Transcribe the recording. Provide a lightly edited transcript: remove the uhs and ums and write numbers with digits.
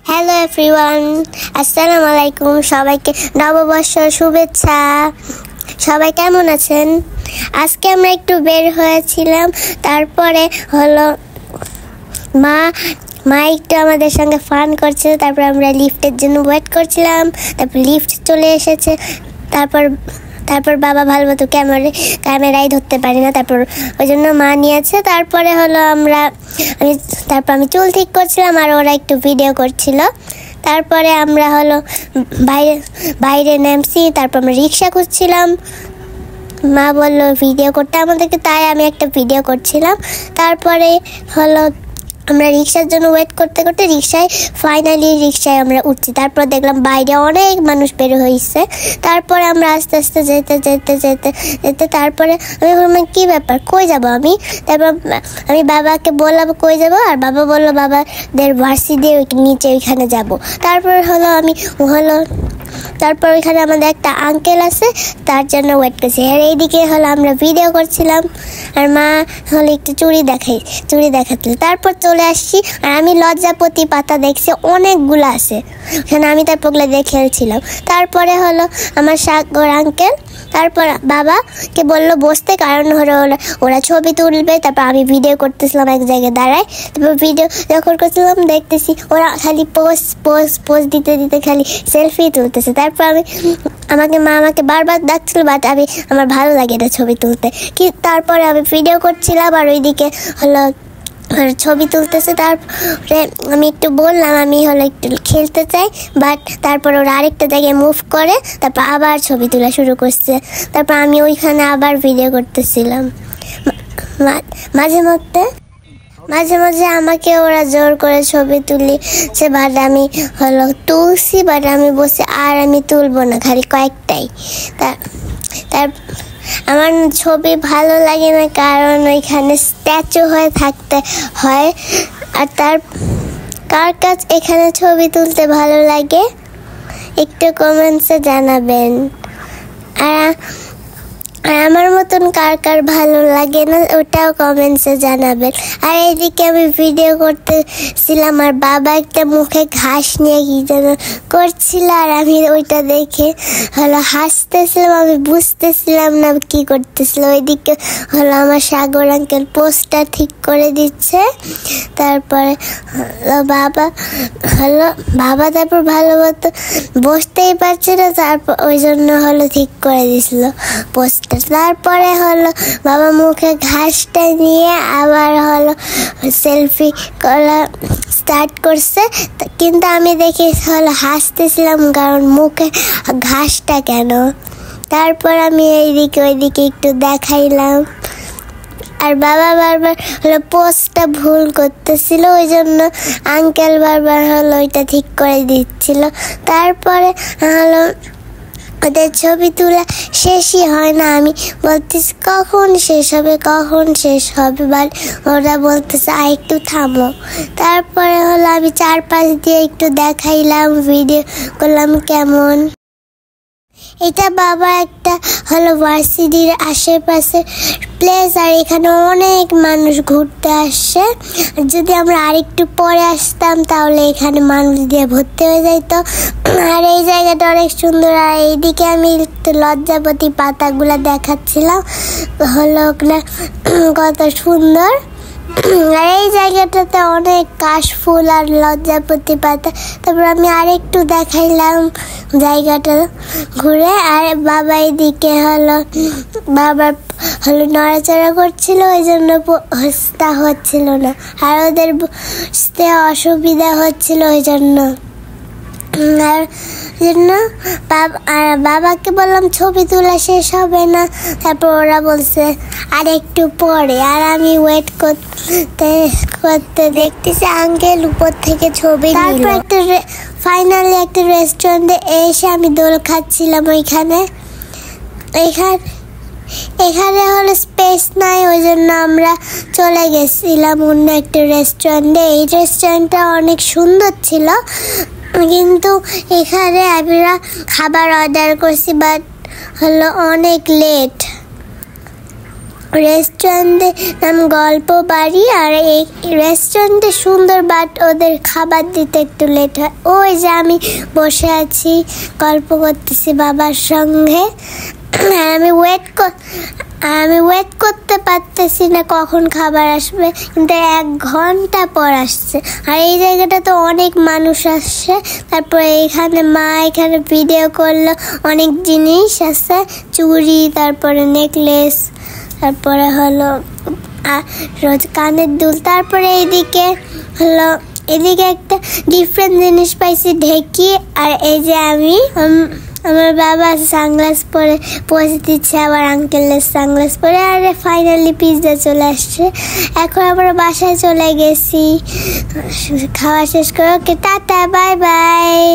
Hello everyone, আসসালামু আলাইকুম। সবাইকে নববর্ষের শুভেচ্ছা। সবাই কেমন আছেন? আজকে আমরা একটু বের হয়েছিলাম, তারপরে হলো মা একটু আমাদের সঙ্গে ফান করছিল। তারপর আমরা লিফটের জন্য ওয়েট করছিলাম, তারপর লিফট চলে এসেছে। তারপর বাবা ভালো মতো ক্যামেরাই ধরতে পারি না, তারপর ওই জন্য মা নিয়েছে। তারপরে হলো আমি চুল ঠিক করছিলাম আর ওরা একটু ভিডিও করছিল। তারপরে আমরা হলো বাইরে নামছি, তারপর আমরা রিক্সা খুঁজছিলাম। মা বললো ভিডিও করতে আমাদেরকে, তাই আমি একটা ভিডিও করছিলাম। তারপরে হলো আমরা রিক্সার জন্য ওয়েট করতে করতে ফাইনালি রিক্সায় আমরা উঠছি। তারপর দেখলাম বাইরে অনেক মানুষ বের হয়েছে। তারপরে আমরা আস্তে আস্তে যেতে তারপরে আমি বললাম কি ব্যাপার, কই যাব আমি? তারপর আমি বাবাকে বললাম কই যাব, আর বাবা বললো বাবাদের ভার্সিটির নিচে ওইখানে যাব। তারপর ওইখানে আমাদের একটা আঙ্কেল আছে, তার জন্য ওয়েট করছি। আর এইদিকে হলো আমরা ভিডিও করছিলাম, আর মা হলো একটু চুড়ি দেখাচ্ছিল। তারপর চলে আসছি, আর আমি লজ্জাপতি পাতা দেখছি অনেকগুলো আছে ওখানে, আমি তারপরগুলো দেখে খেলছিলাম। তারপরে হলো আমার সাগর আঙ্কেল তারপর বাবাকে বললো বসতে, কারণ হলো ওরা ছবি তুলবে। তারপর আমি ভিডিও করতেছিলাম এক জায়গায় দাঁড়ায়। তারপর ভিডিও যখন করছিলাম দেখতেছি ওরা খালি পোজ দিতে খালি সেলফি তুলতেছে। তারপর মা আমাকে বারবার ডাকছিল, বাট আমার ভালো লাগে না ছবি তুলতে। তারপরে আমি ভিডিও করছিলাম আর ওইদিকে হলো ছবি তুলতেছে। তারপরে আমি একটু বললাম আমি হলো একটু খেলতে চাই, বাট তারপর ওরা আরেকটা জায়গায় মুভ করে, তারপর আবার ছবি তোলা শুরু করছে। তারপর আমি ওইখানে আবার ভিডিও করতেছিলাম। মাঝে মাঝে আমাকে ওরা জোর করে ছবি তুলিছে, বাট আমি হলো তুলছি, বাট আমি বসে আর আমি তুলবো না, খালি কয়েকটাই। তার আমার ছবি ভালো লাগে না, কারণ ওইখানে স্ট্যাচু হয়ে থাকতে হয়। আর কার কাছে এখানে ছবি তুলতে ভালো লাগে একটু কমেন্টসে জানাবেন। আর আমার মতন কার ভালো লাগে না ওটাও কমেন্টসে জানাবেন। আর এইদিকে আমি ভিডিও করতেছিলাম, আর বাবা একটা মুখে ঘাস নিয়ে কি যেন করছিল, আর আমি ওইটা দেখে হলো হাসতেছিলাম। আমি বুঝতেছিলাম না কি করতেছিল। ওইদিকে হলো আমার সাগর আঙ্কেল পোস্টটা ঠিক করে দিচ্ছে। তারপরে বাবা তারপর ভালো মতো বসতেই পারছে না, তারপর ওই জন্য হলো ঠিক করে দিছিল পোস্টটা। তারপরে হলো বাবা মুখে ঘাসটা নিয়ে আবার হলো সেলফি করা স্টার্ট করছে, কিন্তু আমি দেখে হলো হাসতেছিলাম, কারণ মুখে ঘাসটা কেন। তারপর আমি এইদিকে ওইদিকে একটু দেখাইলাম, আর বাবা বারবার হলো পোস্টটা ভুল করতেছিল, ওই জন্য আঙ্কেল বারবার হলো ওইটা ঠিক করে দিচ্ছিল। তারপরে হলো ওদের ছবি তোলা শেষই হয় না, আমি বলতেছি কখন শেষ হবে বাট ওরা বলতেছে আর একটু থামো। তারপরে হলো আমি চারপাশ দিয়ে একটু দেখাইলাম, ভিডিও করলাম কেমন। এটা বাবা একটা হলো ভার্সিটির আশেপাশে প্লেস, আর এখানে অনেক মানুষ ঘুরতে আসছে। যদি আমরা আরেকটু পরে আসতাম তাহলে এখানে মানুষ দিয়ে ভর্তি হয়ে যেত। আর এই জায়গাটা অনেক সুন্দর। আর এইদিকে আমি একটু লজ্জাপতি পাতাগুলো দেখাচ্ছিলাম, হলো কত সুন্দর। আর এই জায়গাটাতে অনেক কাশফুল আর লজ্জাপতি পাতা। তারপর আমি আরেকটু দেখাইলাম জায়গাটা ঘুরে। আর বাবা এদিকে বাবার নড়াচড়া করছিল, ওই জন্য হচ্ছিল না, আর ওদের বুঝতে অসুবিধা হচ্ছিল ওই জন্য। বাবাকে বললাম ছবি তোলা শেষ হবে না, তারপর ওরা বলছে আর একটু পরে। আর আমি ওয়েট করতে দেখতেছি আঙ্কেল উপর থেকে ছবি নিল। তারপর ফাইনালি একটা রেস্টুরেন্টে এসে আমি দোল খাচ্ছিলাম। এখানে হলো স্পেস নাই, ওই জন্য আমরা চলে গেছিলাম অন্য একটা রেস্টুরেন্টে। এই রেস্টুরেন্টটা অনেক সুন্দর ছিল, কিন্তু এখানে আমরা খাবার অর্ডার করছি, বাট হলো অনেক লেট। রেস্টুরেন্টে নাম গল্প বাড়ি। আর এই রেস্টুরেন্টে সুন্দর, বাট ওদের খাবার দিতে একটু লেট হয়। ওই যে আমি বসে আছি, গল্প করতেছি বাবার সঙ্গে। আমি ওয়েট করতে পারতেছি না কখন খাবার আসবে, কিন্তু 1 ঘন্টা পর আসছে। আর এই জায়গাটা তো অনেক মানুষ আসছে। তারপরে এখানে ভিডিও করলো, অনেক জিনিস আছে, চুড়ি, তারপরে নেকলেস, তারপরে হলো কানের দুল। তারপরে এদিকে একটা ডিফারেন্ট জিনিস পাইছি, ঢেকি। আর এই যে আমার বাবা সানগ্লাস পরে পৌঁছে দিচ্ছে, আবার আঙ্কেলের সানগ্লাস পরে। আর ফাইনালি পিৎজা চলে আসছে। এখন আমরা বাসায় চলে গেছি খাওয়া শেষ করে। ওকে, টাটা, বাই বাই।